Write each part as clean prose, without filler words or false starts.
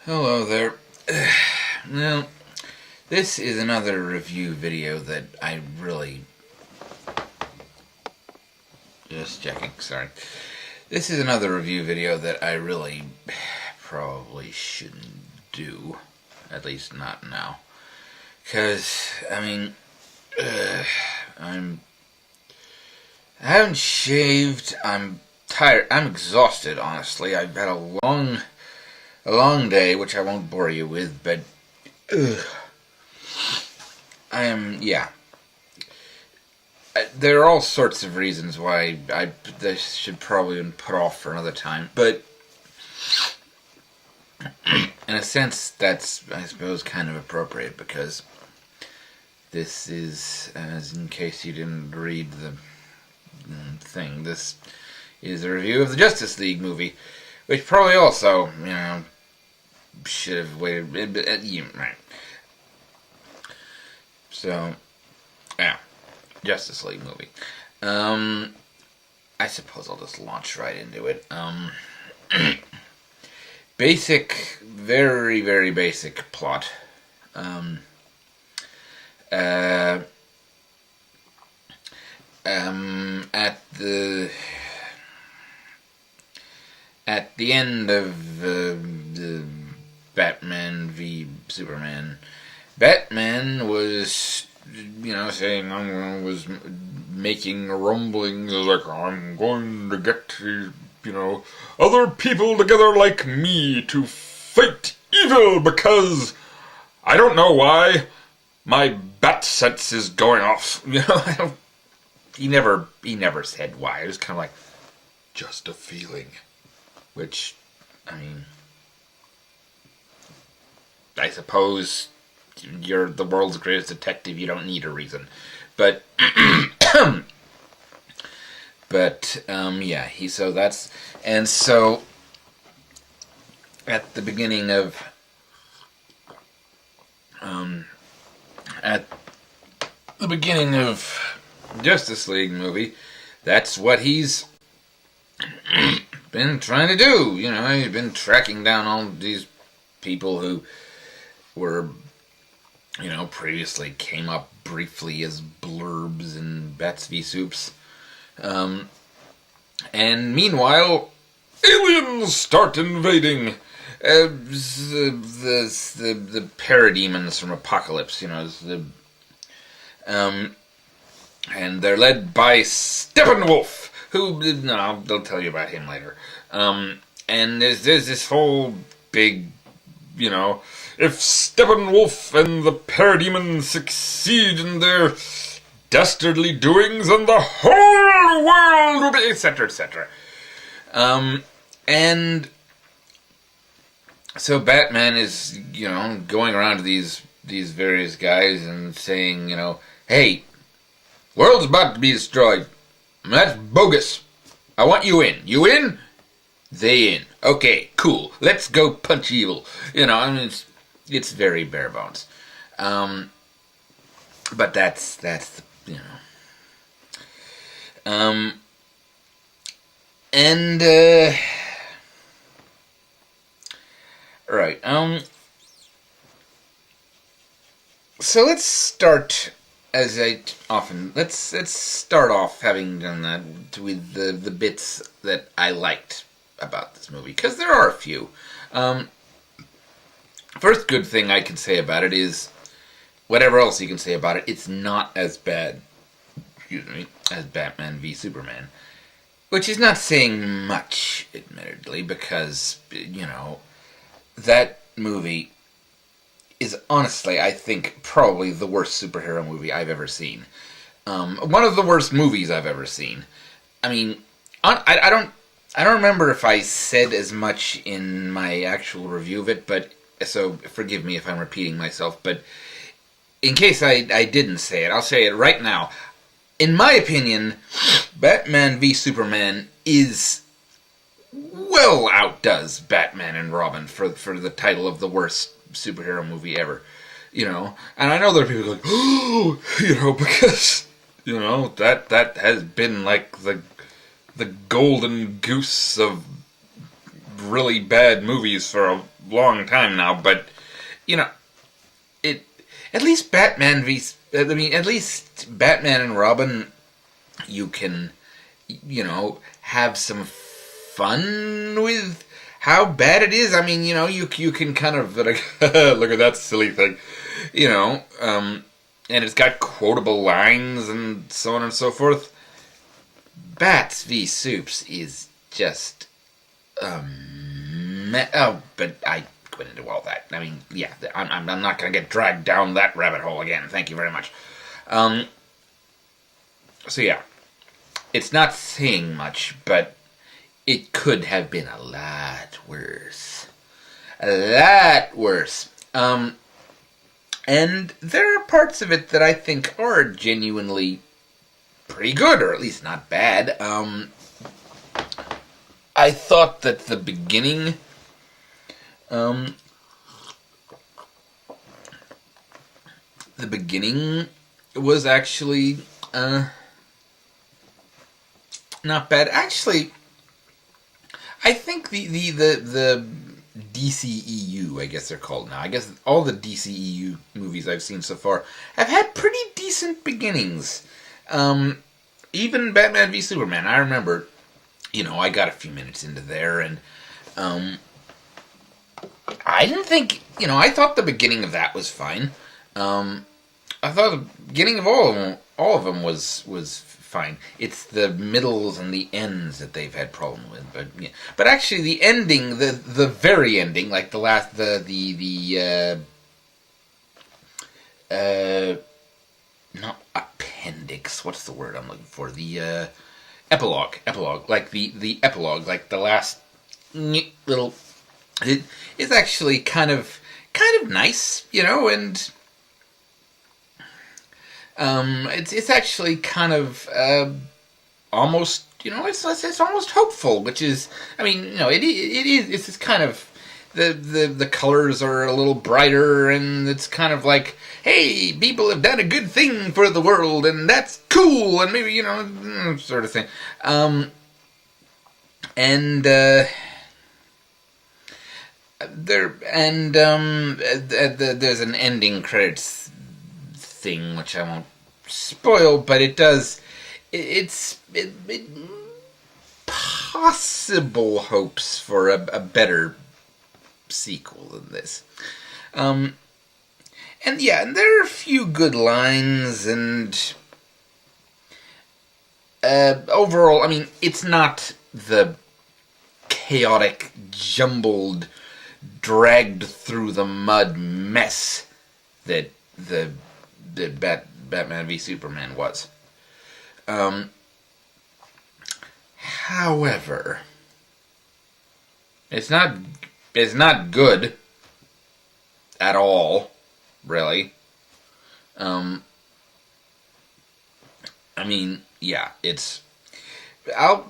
Hello there. Well, this is another review video that I really... Just checking, sorry. This is another review video that I really probably shouldn't do. At least not now. Because, I haven't shaved, I'm tired, I'm exhausted, honestly. I've had a long day, which I won't bore you with, but there are all sorts of reasons why this should probably be put off for another time, but in a sense that's, I suppose, kind of appropriate, because this is, as in case you didn't read the thing, this is a review of the Justice League movie, which probably also, should have waited. Right. So, yeah, Justice League movie. I suppose I'll just launch right into it. Basic, very, very basic plot. At the end of the Batman v Superman, Batman was, saying, was making rumblings like, I'm going to get, other people together like me to fight evil because I don't know why my bat sense is going off. He never said why. It was kind of like, just a feeling. Which, I suppose you're the world's greatest detective, you don't need a reason. But, so at the beginning of, Justice League movie, that's what he's been trying to do. He's been tracking down all these people who were, previously came up briefly as blurbs in Bats v Soups. And meanwhile, aliens start invading. The parademons from Apocalypse, and they're led by Steppenwolf, who, they'll tell you about him later. And there's this whole big, if Steppenwolf and the parademons succeed in their dastardly doings, then the whole world will be, etc., etc. And so Batman is, going around to these various guys and saying, hey, world's about to be destroyed. That's bogus. I want you in. You in? They in. Okay, cool. Let's go punch evil. It's very bare bones. But that's right. So let's start, as I often, let's start off, having done that, with the bits that I liked about this movie, because there are a few. First good thing I can say about it is, whatever else you can say about it, it's not as bad, as Batman v Superman. Which is not saying much, admittedly, because, that movie is honestly, I think, probably the worst superhero movie I've ever seen. One of the worst movies I've ever seen. I don't remember if I said as much in my actual review of it, but, so forgive me if I'm repeating myself, but in case I didn't say it, I'll say it right now. In my opinion, Batman v Superman well outdoes Batman and Robin for the title of the worst superhero movie ever. And I know there are people like, oh, because, that has been like the golden goose of really bad movies for a long time now, but you know, it at least Batman v. I mean, at least Batman and Robin, you can, have some fun with how bad it is. I mean, you can kind of like, look at that silly thing, and it's got quotable lines and so on and so forth. Bats v Soups is just, but I went into all that. I mean, yeah, I'm not going to get dragged down that rabbit hole again. Thank you very much. So yeah, it's not saying much, but it could have been a lot worse. A lot worse. And there are parts of it that I think are genuinely pretty good, or at least not bad. I thought that the beginning, was actually not bad. Actually, I think the DCEU, I guess they're called now. I guess all the DCEU movies I've seen so far have had pretty decent beginnings. Even Batman v Superman, I remember, I got a few minutes into there, and I didn't think, I thought the beginning of that was fine. I thought the beginning of all of them was fine. It's the middles and the ends that they've had problem with, but yeah. But actually, the ending, the very ending, like the last, not appendix. What's the word I'm looking for? The epilogue, like the epilogue, like the last little. It is actually kind of nice, and it's actually kind of almost, it's almost hopeful, which is, I mean, it is. It's just kind of the colors are a little brighter, and it's kind of like, hey, people have done a good thing for the world, and that's cool, and maybe, sort of thing. There's an ending credits thing which I won't spoil, but it does. It's possible hopes for a better sequel than this. And there are a few good lines, and overall, I mean, it's not the chaotic, jumbled, dragged through the mud mess that the Batman v Superman was. However, it's not good at all, really. I mean, yeah, it's. I'll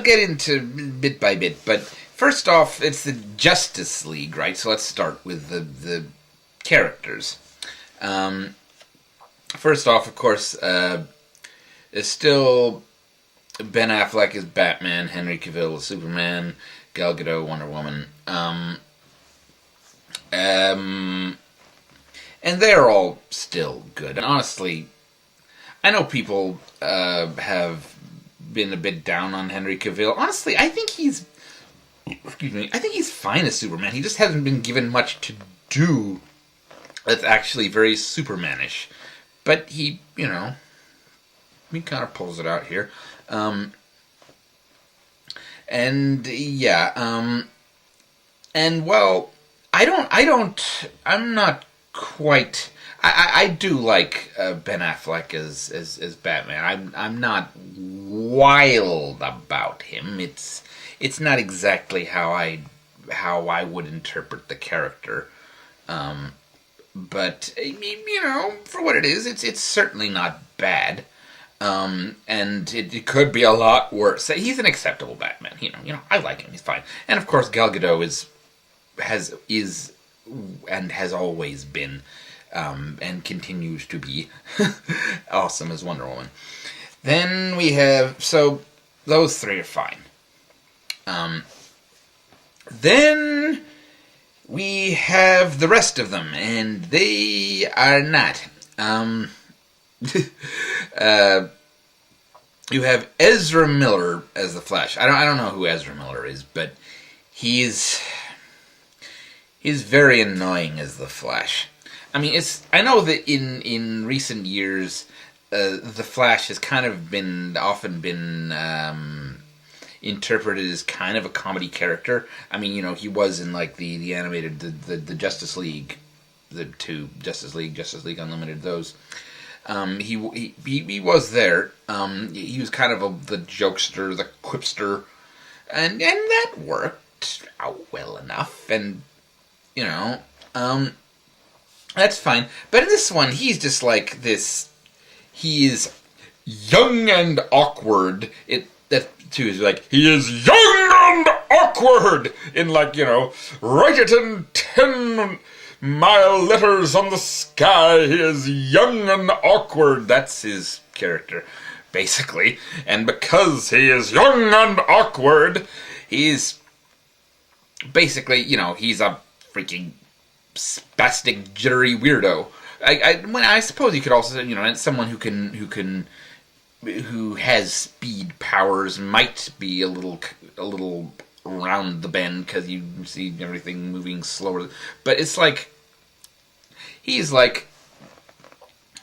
get into bit by bit, but first off, it's the Justice League, right? So let's start with the characters. First off, of course, it's still Ben Affleck is Batman, Henry Cavill is Superman, Gal Gadot, Wonder Woman. And they're all still good. And honestly, I know people have been a bit down on Henry Cavill. Honestly, I think he's fine as Superman. He just hasn't been given much to do that's actually very Supermanish. But he kind of pulls it out here. And well, I'm not quite. I do like Ben Affleck as Batman. I'm not wild about him. It's not exactly how I would interpret the character. But for what it is, it's certainly not bad. And it could be a lot worse. He's an acceptable Batman. I like him. He's fine. And of course, Gal Gadot has always been, and continues to be awesome as Wonder Woman. Then we have those three are fine. Then we have the rest of them, and they are not. You have Ezra Miller as the Flash. I don't know who Ezra Miller is, but he's very annoying as the Flash. I mean, I know that in recent years, the Flash has kind of often been interpreted as kind of a comedy character. I mean, he was in like the animated the Justice League, the two Justice League Unlimited, those. He was there. He was kind of the jokester, the quipster, and that worked out well enough. And that's fine. But in this one, he's just like this. He is young and awkward. That too is like, he is young and awkward in write it in 10-mile letters on the sky. He is young and awkward. That's his character, basically. And because he is young and awkward, he's basically, he's a freaking spastic, jittery weirdo. I suppose you could also say, someone who has speed powers might be a little around the bend because you see everything moving slower. But it's like he's like,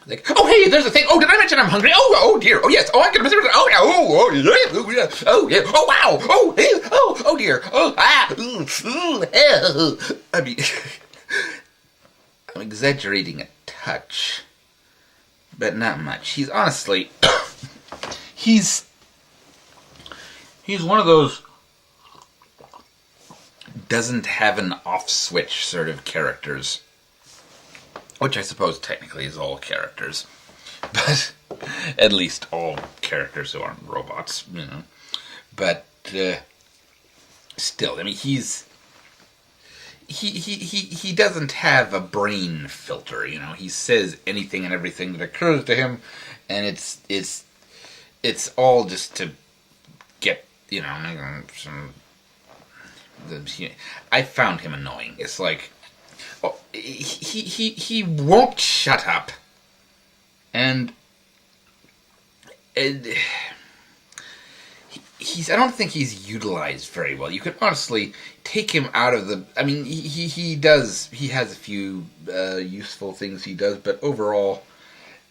oh hey, there's a thing. Oh, did I mention I'm hungry? Oh dear. Oh yes. Oh, I'm gonna miss it. Oh yeah. Oh yeah. Oh yeah. Oh yeah. Oh wow. Oh hey. Oh dear. Oh ah. I mean, I'm exaggerating a touch, but not much. He's honestly, he's one of those doesn't have an off switch sort of characters, which I suppose technically is all characters, but at least all characters who aren't robots, But still, I mean, he doesn't have a brain filter, He says anything and everything that occurs to him, and it's all just to get some. I found him annoying. It's like, he won't shut up, and I don't think he's utilized very well. You could honestly take him out of the. I mean, he has a few useful things he does, but overall,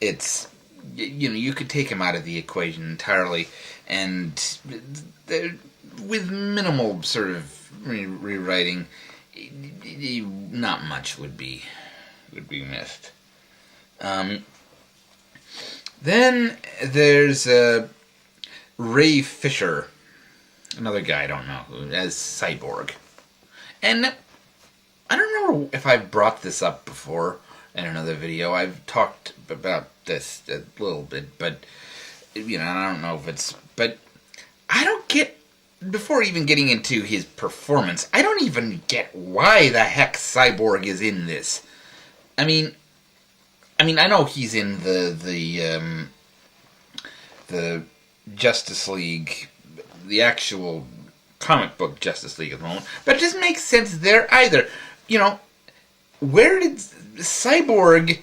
it's you could take him out of the equation entirely, and with minimal sort of rewriting, not much would be missed. Then there's Ray Fisher, another guy I don't know, as Cyborg. And I don't remember if I've brought this up before in another video. I've talked about this a little bit, but I don't know if it's. But I don't get, before even getting into his performance, I don't even get why the heck Cyborg is in this. I mean, I know he's in the Justice League, the actual comic book Justice League at the moment, but it doesn't make sense there either. Where did Cyborg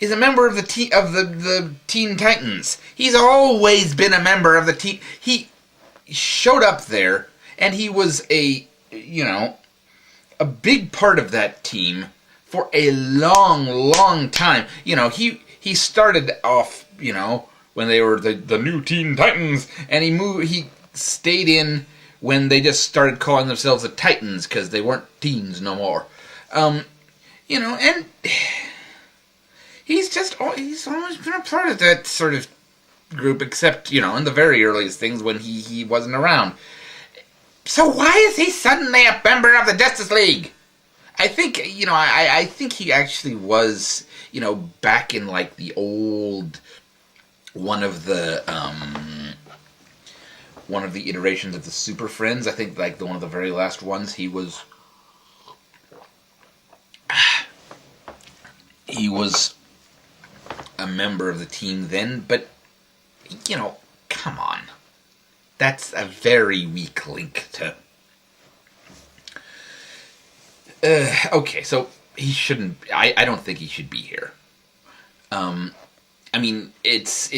is a member of the Teen Titans? He's always been a member of the Teen. He showed up there, and he was a big part of that team for a long time. He started off, when they were the new Teen Titans, and he stayed in when they just started calling themselves the Titans because they weren't teens no more. And he's always been a part of that sort of group, except, in the very earliest things when he wasn't around. So why is he suddenly a member of the Justice League? I think, I think he actually was, back in like the old, one of the iterations of the Super Friends. I think like one of the very last ones, he was a member of the team then, but come on. That's a very weak link to Okay, so he shouldn't. I don't think he should be here. I mean, it's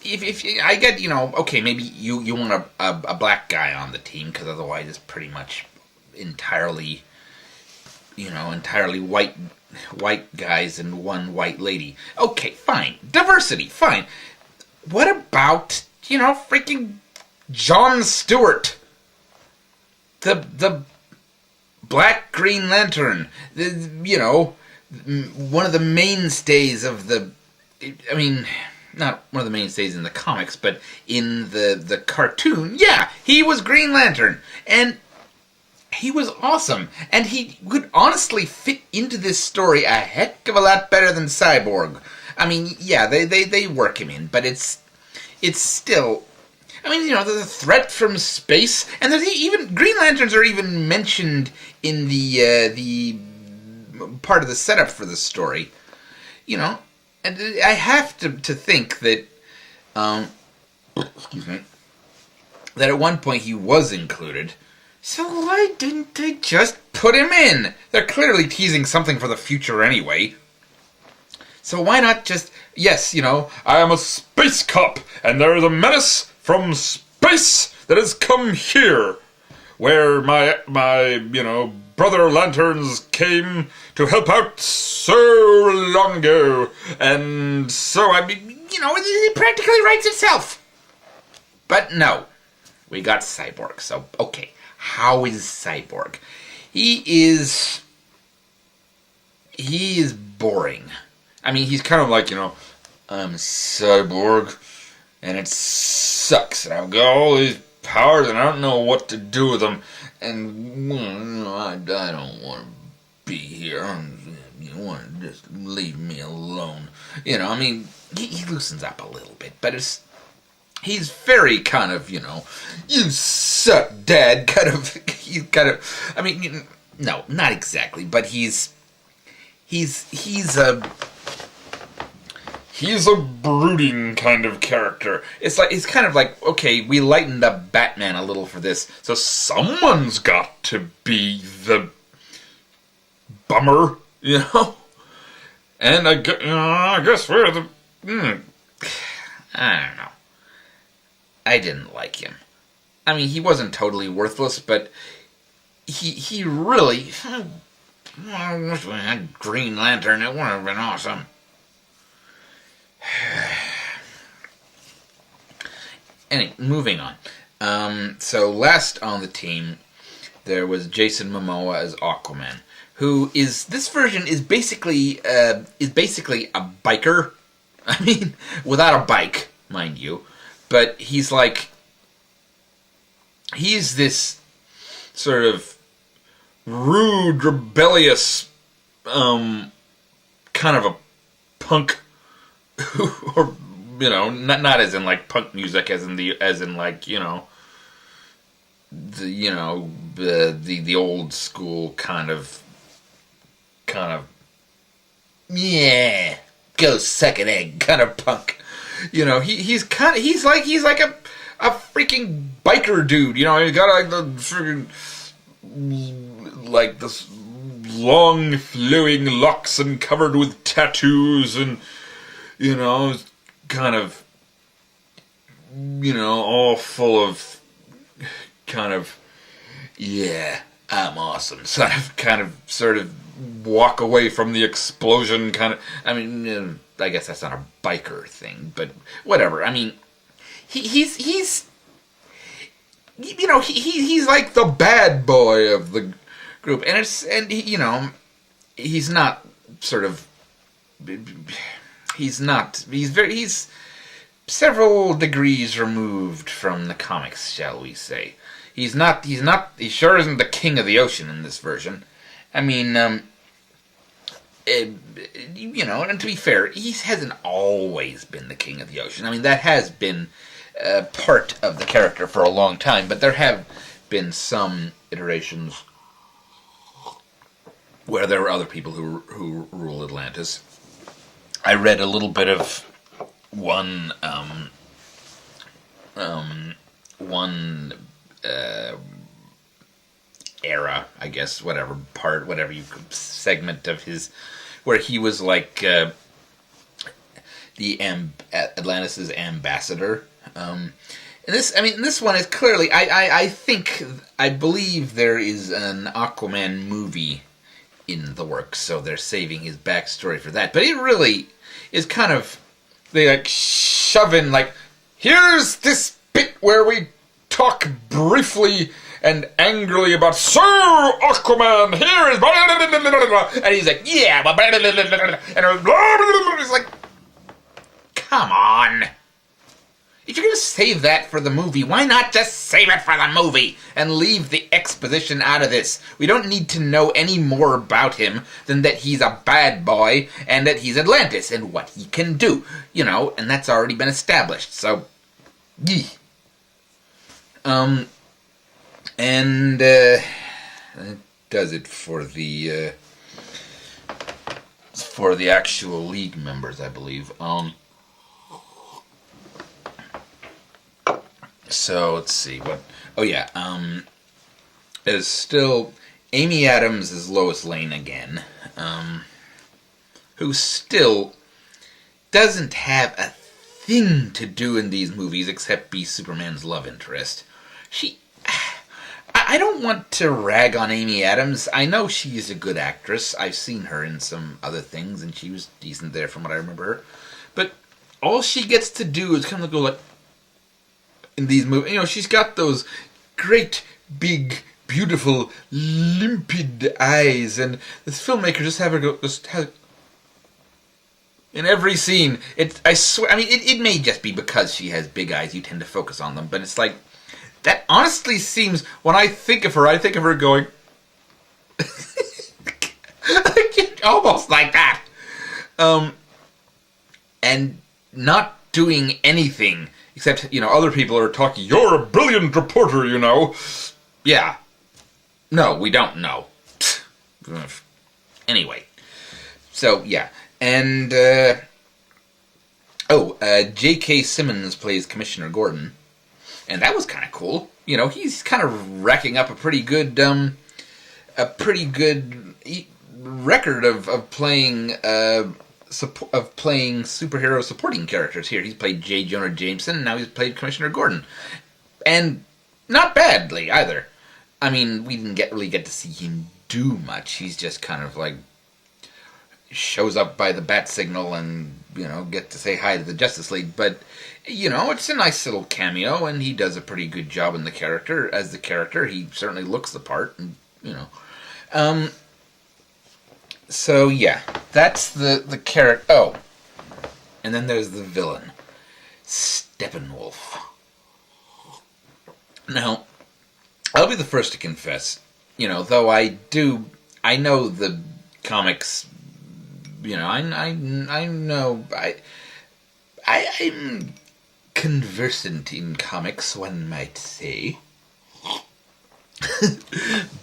if I get, okay, maybe you want a black guy on the team because otherwise it's pretty much entirely entirely white guys and one white lady. Okay, fine, diversity, fine. What about freaking John Stewart, the Black Green Lantern, one of the mainstays of the. I mean, not one of the mainstays in the comics, but in the cartoon. Yeah, he was Green Lantern, and he was awesome, and he would honestly fit into this story a heck of a lot better than Cyborg. I mean, yeah, they work him in, but it's still. I mean, the threat from space, and there's even Green Lanterns are even mentioned in the part of the setup for the story. And I have to think that, excuse me, that at one point he was included. So why didn't they just put him in? They're clearly teasing something for the future anyway. So why not just, yes, I am a space cop, and there is a menace from space that has come here, where my brother lanterns came to help out so long ago, and so, it practically writes itself. But no, we got Cyborg, so, okay, how is Cyborg? He is boring. I mean, he's kind of like, I'm Cyborg, and it sucks, and I've got all these powers, and I don't know what to do with them, and I don't want to be here. You want to just leave me alone. He loosens up a little bit, but he's very kind of, you suck, Dad, I mean, no, not exactly, but he's a brooding kind of character. It's kind of like, okay, we lightened up Batman a little for this, so someone's got to be the bummer, And I guess we're the. I don't know. I didn't like him. I mean, he wasn't totally worthless, but he really. I wish we had Green Lantern. It would have been awesome. Anyway, moving on. So last on the team, there was Jason Momoa as Aquaman, who this version is basically a biker. I mean, without a bike, mind you, but he's this sort of rude, rebellious, kind of a punk. Or not as in like punk music, as in the old school kind of yeah, go suck an egg kind of punk. He's like a freaking biker dude. He's got like the freaking like this long flowing locks and covered with tattoos and. Kind of, all full of kind of, yeah, I'm awesome. Sort of walk away from the explosion kind of, I mean, I guess that's not a biker thing, but whatever. I mean, he's like the bad boy of the group, and he's not sort of. He's several degrees removed from the comics, shall we say. He sure isn't the king of the ocean in this version. I mean, and to be fair, he hasn't always been the king of the ocean. I mean, that has been part of the character for a long time, but there have been some iterations where there were other people who rule Atlantis. I read a little bit of one era, I guess, whatever part, whatever segment of his, where he was like Atlantis' ambassador. And this one is clearly, I believe there is an Aquaman movie in the works, so they're saving his backstory for that. But it really is kind of, they like shove in like, here's this bit where we talk briefly and angrily about, so Aquaman, here is, and he's like, yeah, and he's like, come on. If you're going to save that for the movie, why not just save it for the movie and leave the exposition out of this? We don't need to know any more about him than that he's a bad boy and that he's Atlantis and what he can do, and that's already been established. So, yeah. And that does it for the actual League members, I believe. So let's see what. Oh yeah, is still Amy Adams as Lois Lane again, who still doesn't have a thing to do in these movies except be Superman's love interest. I don't want to rag on Amy Adams. I know she's a good actress. I've seen her in some other things, and she was decent there from what I remember her. But all she gets to do is kind of go like, in these movies, she's got those great, big, beautiful, limpid eyes, and this filmmaker just have her go, in every scene. I swear, it may just be because she has big eyes, you tend to focus on them, but it's like, that honestly seems, when I think of her going, almost like that. And not doing anything, except, other people are talking, you're a brilliant reporter, Yeah. No, we don't know. Anyway. So, yeah. And, J.K. Simmons plays Commissioner Gordon. And that was kind of cool. He's kind of racking up a pretty good record of playing superhero supporting characters here. He's played J. Jonah Jameson, and now he's played Commissioner Gordon. And not badly, either. We didn't really get to see him do much. He's just kind of like, shows up by the bat signal and, get to say hi to the Justice League. But, it's a nice little cameo, and he does a pretty good job in the character. As the character, he certainly looks the part, and, So, yeah, that's the character. Oh, and then there's the villain, Steppenwolf. Now, I'll be the first to confess, though I know the comics, I know, I'm conversant in comics, one might say.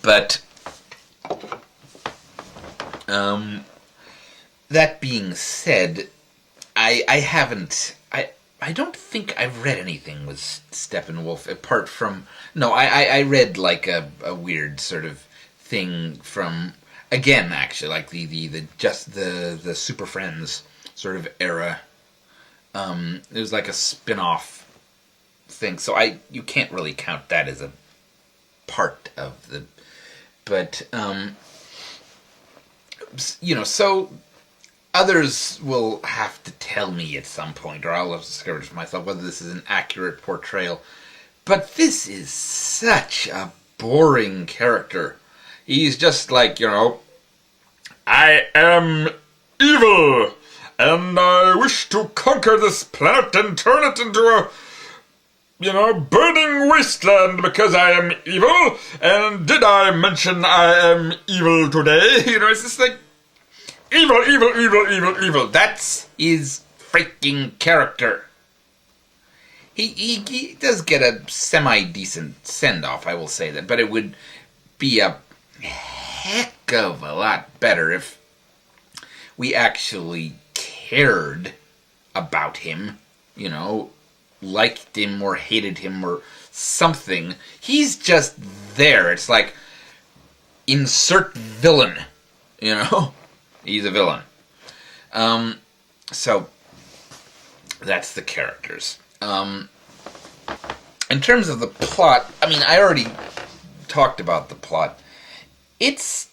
But, that being said, I don't think I've read anything with Steppenwolf apart from, no, I read like a weird sort of thing from, again, actually, like the Super Friends sort of era. It was like a spin-off thing, so you can't really count that as a part of the, but, so others will have to tell me at some point, or I'll have to discover it for myself, whether this is an accurate portrayal. But this is such a boring character. He's just like, I am evil, and I wish to conquer this planet and turn it into a, burning wasteland because I am evil, and did I mention I am evil today? It's just like, evil, evil, evil, evil, evil. That's his freaking character. He does get a semi-decent send-off, I will say that, but it would be a heck of a lot better if we actually cared about him, liked him or hated him or something. He's just there. It's like, insert villain. He's a villain. So that's the characters. In terms of the plot, I already talked about the plot. It's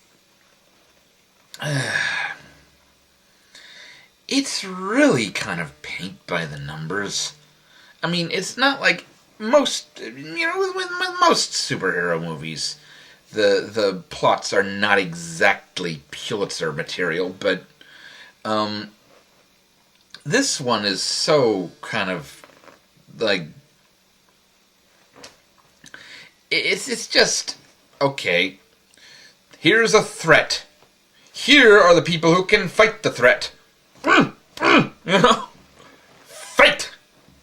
really kind of paint by the numbers. It's not like most, with most superhero movies, the plots are not exactly Pulitzer material, but this one is so kind of like, it's just, okay, here's a threat. Here are the people who can fight the threat. Fight!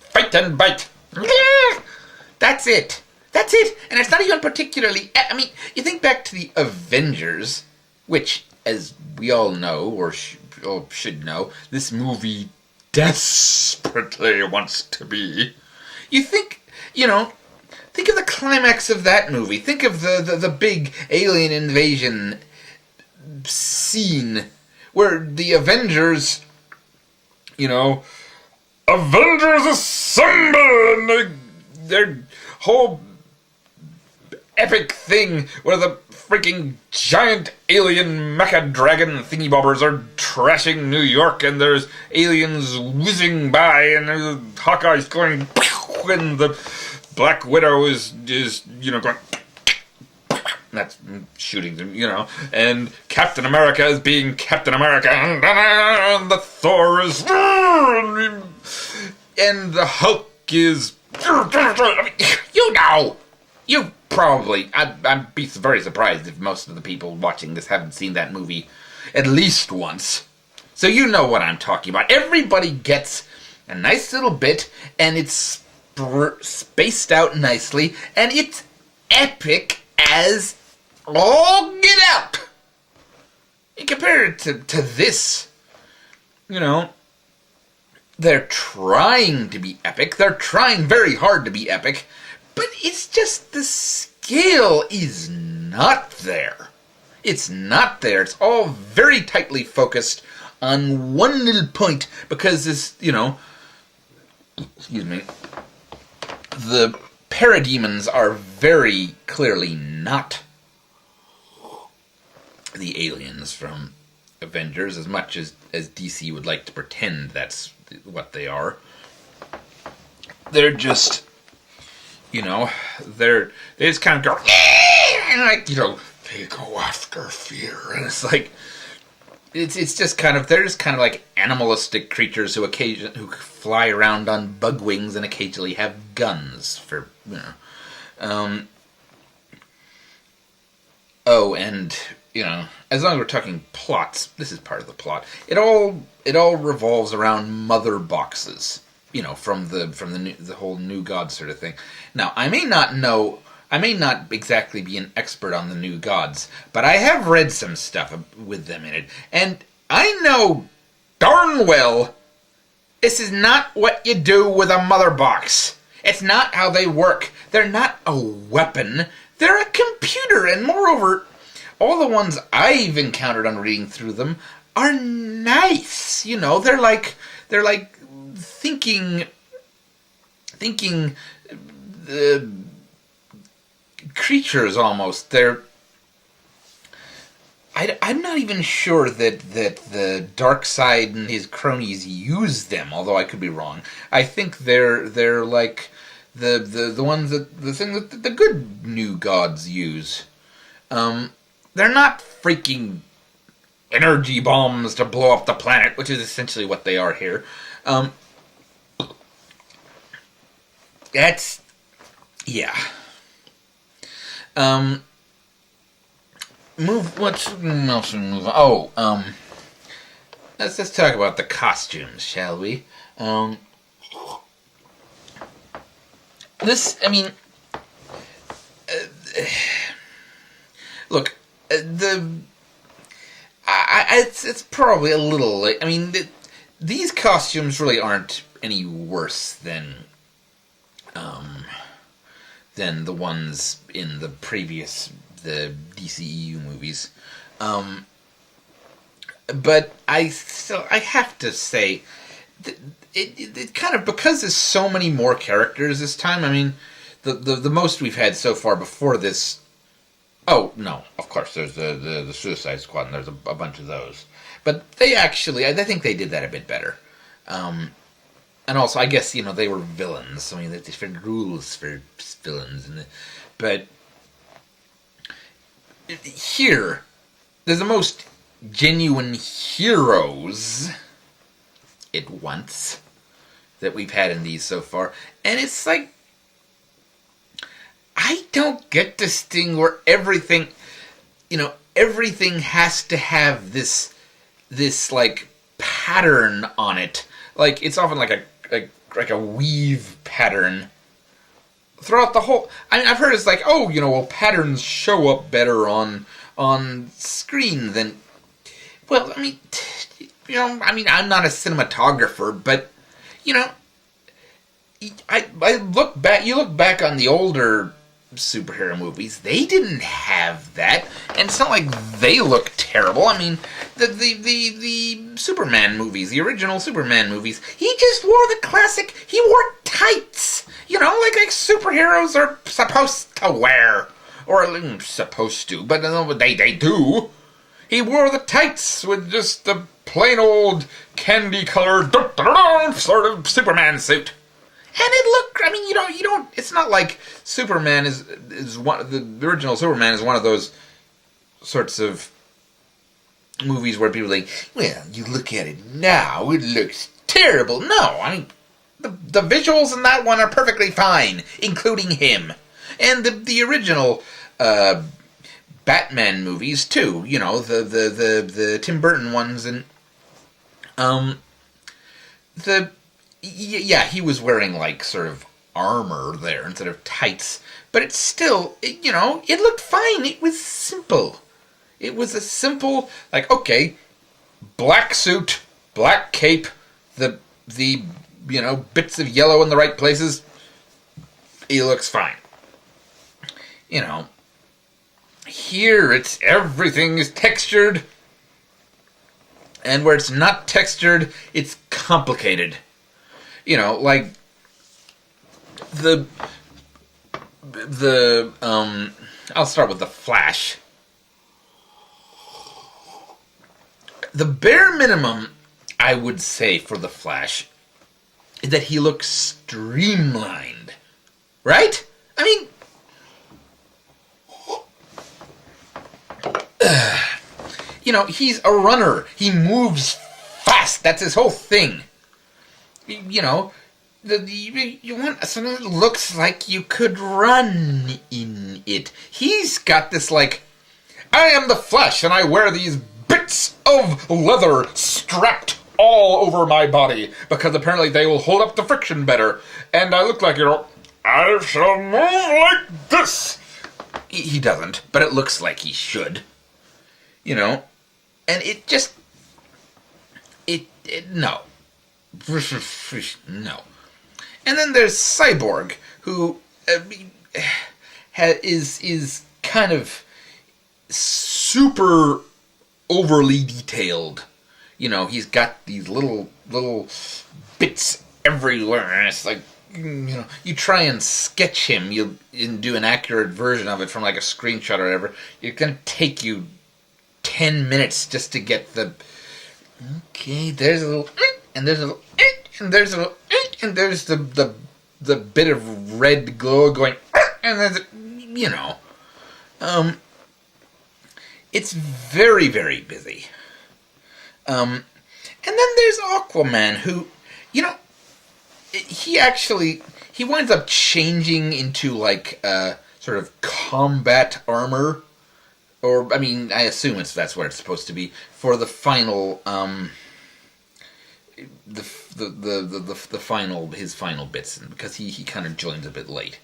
Fight and bite! That's it. And it's not even particularly, you think back to the Avengers, which, as we all know, or should know, this movie desperately wants to be. You think, think of the climax of that movie. Think of the big alien invasion scene where the Avengers, Avengers assemble, and their whole epic thing where the freaking giant alien mecha dragon thingy bobbers are trashing New York, and there's aliens whizzing by, and there's Hawkeye's going, and the Black Widow is going, that's shooting them, and Captain America is being Captain America, and the Thor is, and the Hulk is, you probably, I'd be very surprised if most of the people watching this haven't seen that movie at least once. So you know what I'm talking about. Everybody gets a nice little bit, and it's spaced out nicely, and it's epic as all get out. You compare it to this, they're trying to be epic. They're trying very hard to be epic, but it's just the scale is not there. It's not there. It's all very tightly focused on one little point because this, excuse me, the parademons are very clearly not the aliens from Avengers, as much as DC would like to pretend that's what they are. They're just, they just kind of go, and like, they go after fear, and it's like, it's just kind of, they're just kind of like animalistic creatures who fly around on bug wings and occasionally have guns for, and as long as we're talking plots, this is part of the plot. It all revolves around mother boxes, from the whole New God sort of thing. Now, I may not exactly be an expert on the New Gods, but I have read some stuff with them in it, and I know darn well this is not what you do with a mother box. It's not how they work. They're not a weapon. They're a computer, and moreover, all the ones I've encountered on reading through them are nice. They're like thinking creatures almost. I'm not even sure that the Darkseid and his cronies use them, although I could be wrong. I think they're like the ones that the good New Gods use. They're not freaking energy bombs to blow up the planet, which is essentially what they are here. That's, yeah. Let's move on. Let's talk about the costumes, shall we? Look, it's probably a little late. These costumes really aren't any worse than the ones in the previous the DCEU movies. But I have to say, it kind of, because there's so many more characters this time. I mean, the most we've had so far before this. Oh no, of course there's the Suicide Squad, and there's a bunch of those. But they actually, I think they did that a bit better. And also, I guess, they were villains. I mean, there's different rules for villains, but here, there's the most genuine heroes at once that we've had in these so far. And it's like, I don't get this thing where everything has to have this like pattern on it. Like, it's often like a weave pattern throughout the whole. I mean, I've heard it's like, patterns show up better on screen than. Well, I mean, I'm not a cinematographer, but I look back. You look back on the older superhero movies, they didn't have that, and it's not like they look terrible. I mean, the Superman movies, the original Superman movies, he just wore the classic. He wore tights, like superheroes are supposed to wear, or supposed to, but they do. He wore the tights with just the plain old candy-colored sort of Superman suit. And it looked, I mean, you don't, it's not like Superman is one, the original Superman is one of those sorts of movies where people are like, well, you look at it now, it looks terrible. No, I mean, the visuals in that one are perfectly fine, including him. And the original Batman movies, too, the Tim Burton ones, and, yeah, he was wearing, like, sort of armor there instead of tights. But it's still, it looked fine. It was simple. It was a simple, like, okay, black suit, black cape, the bits of yellow in the right places. He looks fine. Here everything is textured. And where it's not textured, it's complicated. Like I'll start with the Flash. The bare minimum, I would say, for the Flash is that he looks streamlined. Right? I mean, he's a runner. He moves fast. That's his whole thing. You want something that looks like you could run in it. He's got this, like, I am the Flash, and I wear these bits of leather strapped all over my body, because apparently they will hold up the friction better, and I look like, I shall move like this. He doesn't, but it looks like he should. And it just, no. No. And then there's Cyborg, who is kind of super overly detailed. He's got these little bits everywhere, and it's like, you try and sketch him, and do an accurate version of it from like a screenshot or whatever, it's going to take you 10 minutes just to get okay, there's a little, and there's a little, and there's a little, and there's the bit of red glow going, and there's, it's very, very busy. And then there's Aquaman, who, he winds up changing into, like, sort of combat armor, or, I mean, I assume that's what it's supposed to be, for the final, his final bits, because he kind of joins a bit late.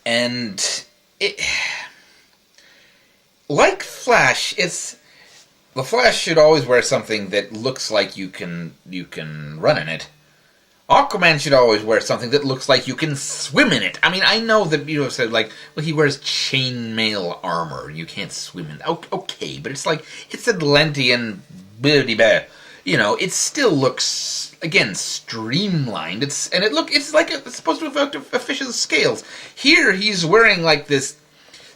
And it, like Flash, the Flash should always wear something that looks like you can run in it. Aquaman should always wear something that looks like you can swim in it. I mean, I know that you have said, like, well, he wears chainmail armor. You can't swim in it. Okay, but it's like, it's Atlantean, blah. You know, it still looks, again, streamlined. It's like it's supposed to evoke a fish's scales. Here, he's wearing, like, this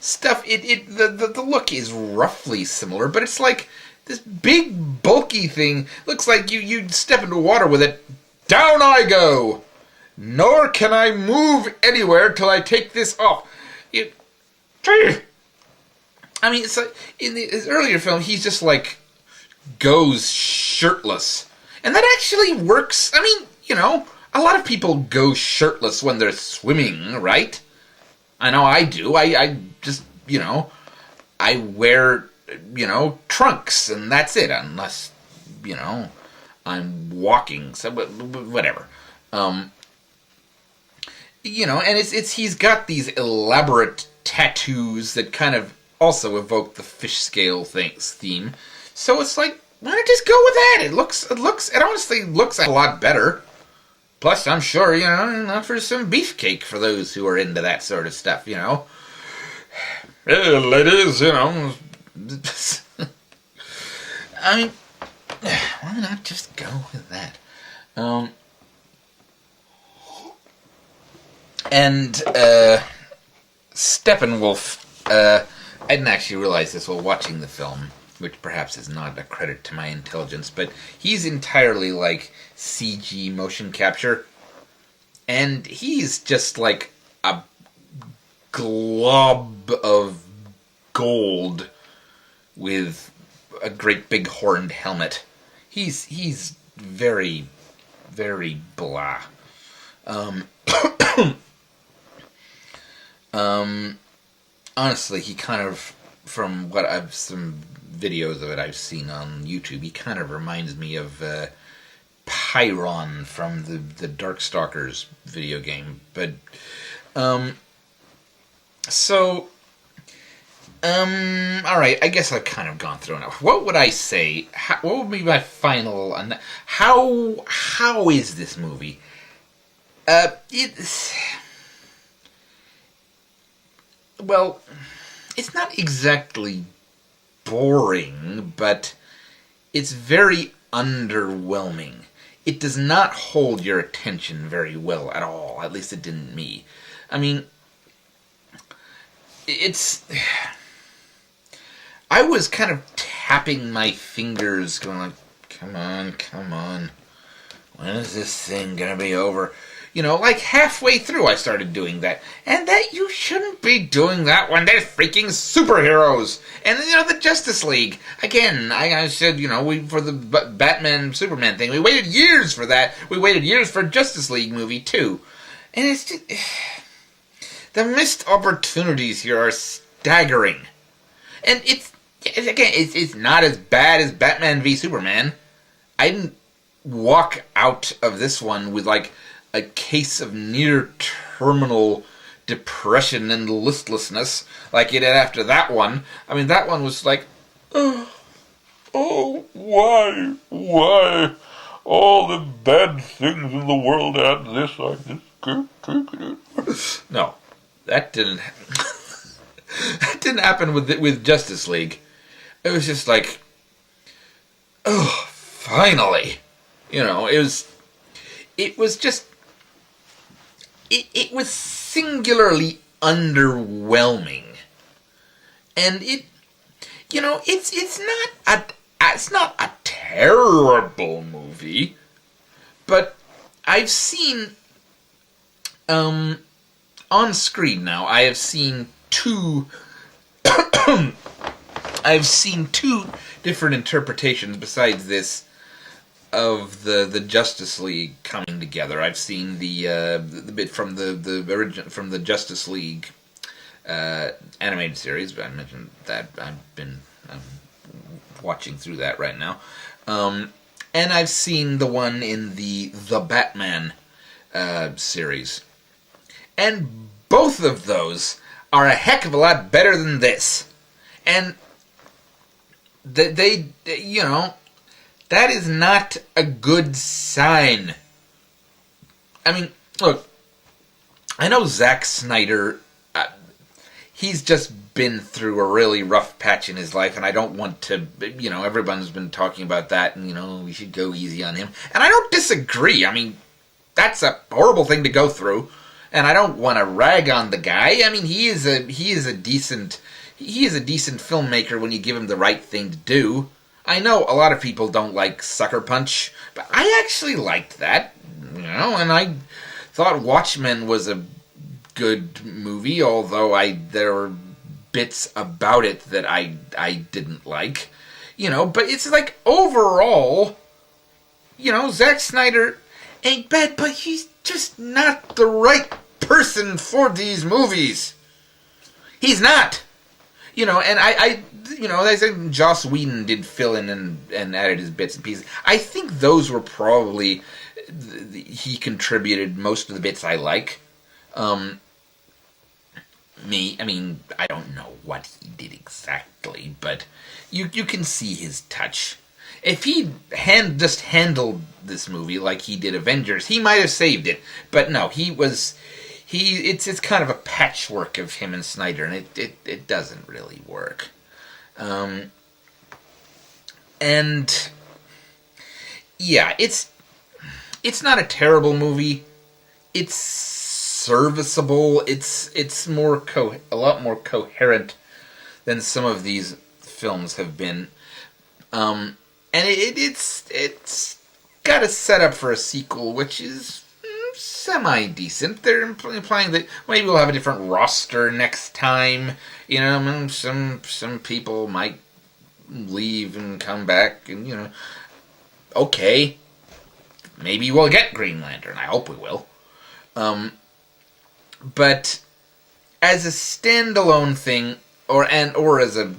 stuff. The look is roughly similar, but it's like this big, bulky thing. Looks like you'd step into water with it. Down I go! Nor can I move anywhere till I take this off. I mean, it's like, in his earlier film, he's just like, goes shirtless. And that actually works. I mean, you know, a lot of people go shirtless when they're swimming, right? I know I do. I just, you know, I wear, you know, trunks, and that's it, unless, you know, I'm walking, so whatever. You know, and he's got these elaborate tattoos that kind of also evoke the fish scale theme. So it's like, why not just go with that? It honestly looks a lot better. Plus, I'm sure, you know, enough for some beefcake for those who are into that sort of stuff, you know. Hey, ladies, you know. I mean, why not just go with that? Steppenwolf, I didn't actually realize this while watching the film, which perhaps is not a credit to my intelligence, but he's entirely like CG motion capture, and he's just like a glob of gold with a great big horned helmet. He's very, very blah. Honestly, he kind of, from what some videos of it I've seen on YouTube, he kind of reminds me of Pyron from the Darkstalkers video game. But, alright, I guess I've kind of gone through enough. What would I say? What would be my final... How is this movie? Well, it's not exactly boring, but it's very underwhelming. It does not hold your attention very well at all. At least it didn't me. I mean, I was kind of tapping my fingers, going like, come on. When is this thing gonna be over? You know, like halfway through I started doing that. And that you shouldn't be doing that when there's freaking superheroes. And, you know, the Justice League. Again, I said, you know, for the Batman Superman thing, we waited years for that. We waited years for Justice League movie, too. And it's just... the missed opportunities here are staggering. And it's not as bad as Batman v Superman. I didn't walk out of this one with, like, a case of near-terminal depression and listlessness like it did after that one. I mean, that one was like, why? All the bad things in the world and this, I just can't take it. No, that didn't that didn't happen with Justice League. It was just like, oh, finally. You know, it was just... It was singularly underwhelming, and it's not a terrible movie, but I've seen on screen now. I have seen two. I've seen two different interpretations besides this of the Justice League coming together. I've seen the bit from the origin from the Justice League animated series, but I mentioned that I'm watching through that right now, and I've seen the one in the Batman series, and both of those are a heck of a lot better than this, and they you know. That is not a good sign. I mean, look, I know Zack Snyder, he's just been through a really rough patch in his life, and I don't want to, everyone's been talking about that, and, we should go easy on him. And I don't disagree. I mean, that's a horrible thing to go through, and I don't want to rag on the guy. I mean, he is a decent filmmaker when you give him the right thing to do. I know a lot of people don't like Sucker Punch, but I actually liked that, and I thought Watchmen was a good movie, although there were bits about it that I didn't like, but it's like, overall, Zack Snyder ain't bad, but he's just not the right person for these movies. He's not. And I said Joss Whedon did fill in and added his bits and pieces. I think those were probably, he contributed most of the bits I like. I don't know what he did exactly, but you can see his touch. If he just handled this movie like he did Avengers, he might have saved it. But no, it's kind of a patchwork of him and Snyder, and it doesn't really work. And yeah, it's not a terrible movie. It's serviceable. It's a lot more coherent than some of these films have been. And it's got a setup for a sequel, which is semi-decent. They're implying that maybe we'll have a different roster next time. Some people might leave and come back, and okay, maybe we'll get Green Lantern. I hope we will. But as a standalone thing, or as it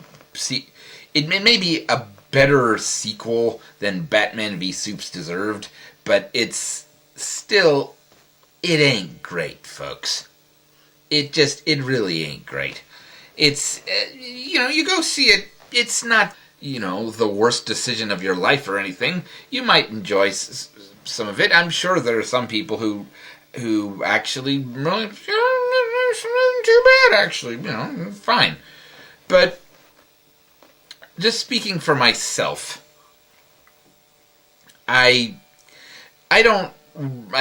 may be a better sequel than Batman v Supes deserved, but it's still, it ain't great, folks. It really ain't great. It's, you go see it, it's not, the worst decision of your life or anything. You might enjoy some of it. I'm sure there are some people who actually really, it's not too bad, actually, fine. But just speaking for myself, I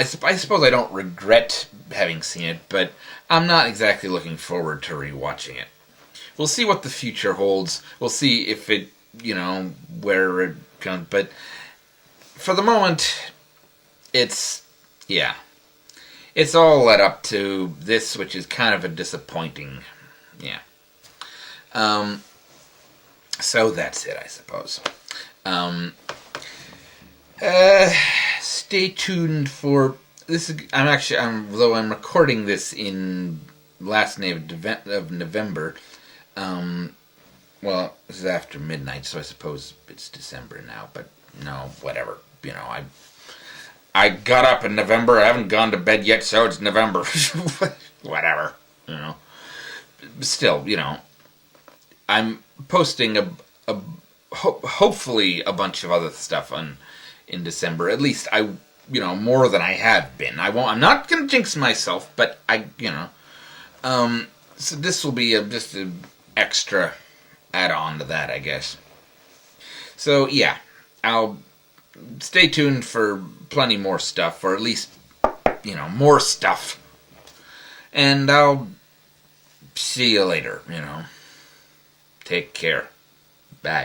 suppose I don't regret having seen it, but I'm not exactly looking forward to rewatching it. We'll see what the future holds. We'll see if it, where it comes. But for the moment, it's all led up to this, which is kind of a disappointing, so that's it, I suppose. Stay tuned for this. Though I'm recording this in last day of November. Well, this is after midnight, so I suppose it's December now. But no, whatever. I got up in November. I haven't gone to bed yet, so it's November. Whatever. Still, I'm posting hopefully a bunch of other stuff in December. At least more than I have been. I'm not gonna jinx myself, but so this will be just an extra add-on to that, I guess. So yeah, I'll stay tuned for plenty more stuff, or at least more stuff. And I'll see you later. Take care. Bye.